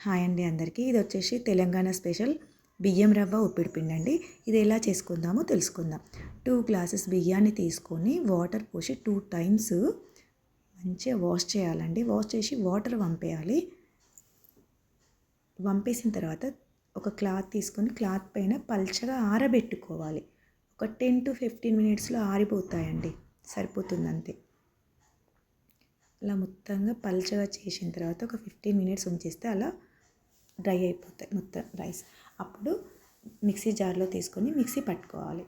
Hi అండి అందరికీ. ఇది వచ్చేసి తెలంగాణ స్పెషల్ బియ్యం రవ్వ ఉప్పిడి పిండి అండి. ఇది ఎలా చేసుకుందామో తెలుసుకుందాం. 2 గ్లాసెస్ బియ్యాన్ని తీసుకొని వాటర్ పోసి 2 టైమ్స్ మంచిగా వాష్ చేయాలండి. వాష్ చేసి వాటర్ వంపేయాలి. వంపేసిన తర్వాత ఒక క్లాత్ తీసుకొని క్లాత్ పైన పల్చగా ఆరబెట్టుకోవాలి. ఒక 10 to 15 మినిట్స్లో ఆరిపోతాయండి, సరిపోతుంది అంతే. అలా మొత్తంగా పల్చగా చేసిన తర్వాత ఒక 15 మినిట్స్ ఉంచేస్తే అలా డ్రై అయిపోతాయి మొత్తం రైస్. అప్పుడు మిక్సీ జార్లో తీసుకొని మిక్సీ పట్టుకోవాలి.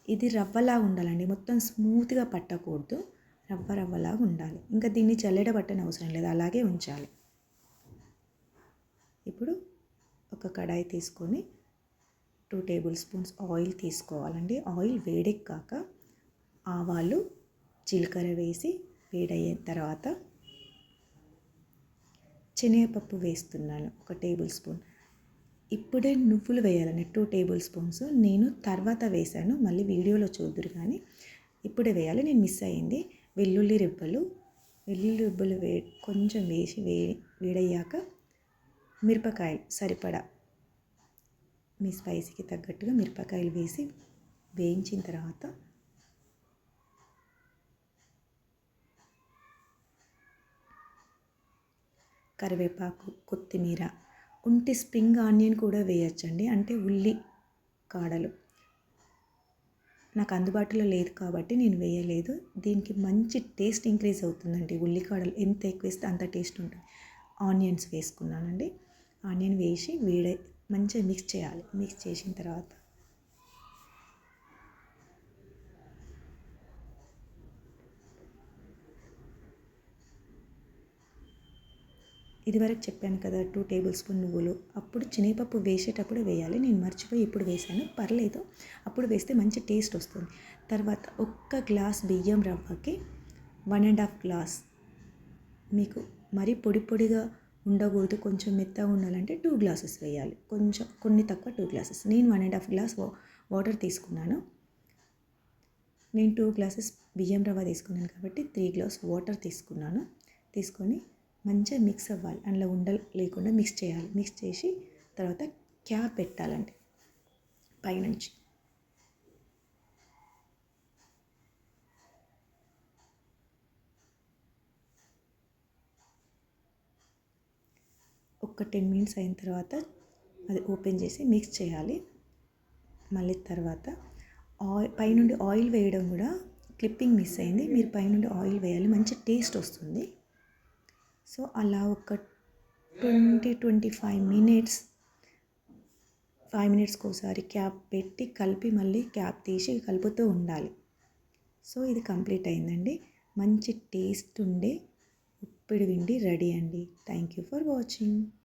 ఇది రవ్వలాగా ఉండాలండి, మొత్తం స్మూత్గా పట్టకూడదు, రవ్వలాగా ఉండాలి. ఇంకా దీన్ని జల్లెడ పట్టని అవసరం లేదు, అలాగే ఉంచాలి. ఇప్పుడు ఒక కడాయి తీసుకొని 2 టేబుల్ స్పూన్స్ ఆయిల్ తీసుకోవాలండి. ఆయిల్ వేడెక్కాక ఆవాలు జీలకర్ర వేసి వేడయిన తర్వాత శనగపప్పు వేస్తున్నాను 1 టేబుల్ స్పూన్. ఇప్పుడే నువ్వులు వేయాలండి 2 టేబుల్ స్పూన్స్. నేను తర్వాత వేశాను, మళ్ళీ వీడియోలో చూద్దురు కానీ ఇప్పుడే వేయాలి, నేను మిస్ అయ్యింది. వెల్లుల్లి రిబ్బలు కొంచెం వేసి వేడయ్యాక మిరపకాయలు సరిపడా మీ స్పైసీకి తగ్గట్టుగా మిరపకాయలు వేసి వేయించిన తర్వాత కరివేపాకు, కొత్తిమీర ఉంటే స్ప్రింగ్ ఆనియన్ కూడా వేయచ్చండి, అంటే ఉల్లి కాడలు. నాకు అందుబాటులో లేదు కాబట్టి నేను వేయలేదు. దీనికి మంచి టేస్ట్ ఇంక్రీజ్ అవుతుందండి. ఉల్లికాడలు ఎంత ఎక్కువ వేస్తే అంత టేస్ట్ ఉంటుంది. ఆనియన్స్ వేసుకున్నానండి. ఆనియన్ వేసి మంచిగా మిక్స్ చేయాలి. మిక్స్ చేసిన తర్వాత ఇదివరకు చెప్పాను కదా 2 టేబుల్ స్పూన్ నువ్వులు, అప్పుడు శనగపప్పు వేసేటప్పుడు వేయాలి. నేను మర్చిపోయి ఇప్పుడు వేసాను, పర్లేదు, అప్పుడు వేస్తే మంచి టేస్ట్ వస్తుంది. తర్వాత 1 గ్లాస్ బియ్యం రవ్వకి 1.5 గ్లాస్, మీకు మరీ పొడిగా ఉండకూడదు, కొంచెం మెత్తగా ఉండాలంటే 2 గ్లాసెస్ వేయాలి. కొన్ని తక్కువ 2 గ్లాసెస్. నేను 1.5 గ్లాస్ వాటర్ తీసుకున్నాను. నేను 2 గ్లాసెస్ బియ్యం రవ్వ తీసుకున్నాను కాబట్టి 3 గ్లాస్ వాటర్ తీసుకొని మంచిగా మిక్స్ అవ్వాలి. అందులో ఉండలు లేకుండా మిక్స్ చేయాలి. మిక్స్ చేసి తర్వాత క్యాప్ పెట్టాలండి పైనుంచి. ఒక 10 మినిట్స్ అయిన తర్వాత అది ఓపెన్ చేసి మిక్స్ చేయాలి. మళ్ళీ తర్వాత పైనుండి ఆయిల్ వేయడం కూడా క్లిప్పింగ్ మిస్ అయింది, మీరు పైనుండి ఆయిల్ వేయాలి, మంచి టేస్ట్ వస్తుంది. సో అలా ఒక 20-25 మినిట్స్, 5 మినిట్స్కి ఒకసారి క్యాప్ పెట్టి కలిపి మళ్ళీ క్యాప్ తీసి కలుపుతూ ఉండాలి. సో ఇది కంప్లీట్ అయిందండి. మంచి టేస్ట్ ఉండే ఉప్పిడి పిండి రెడీ అండి. Thank you for watching.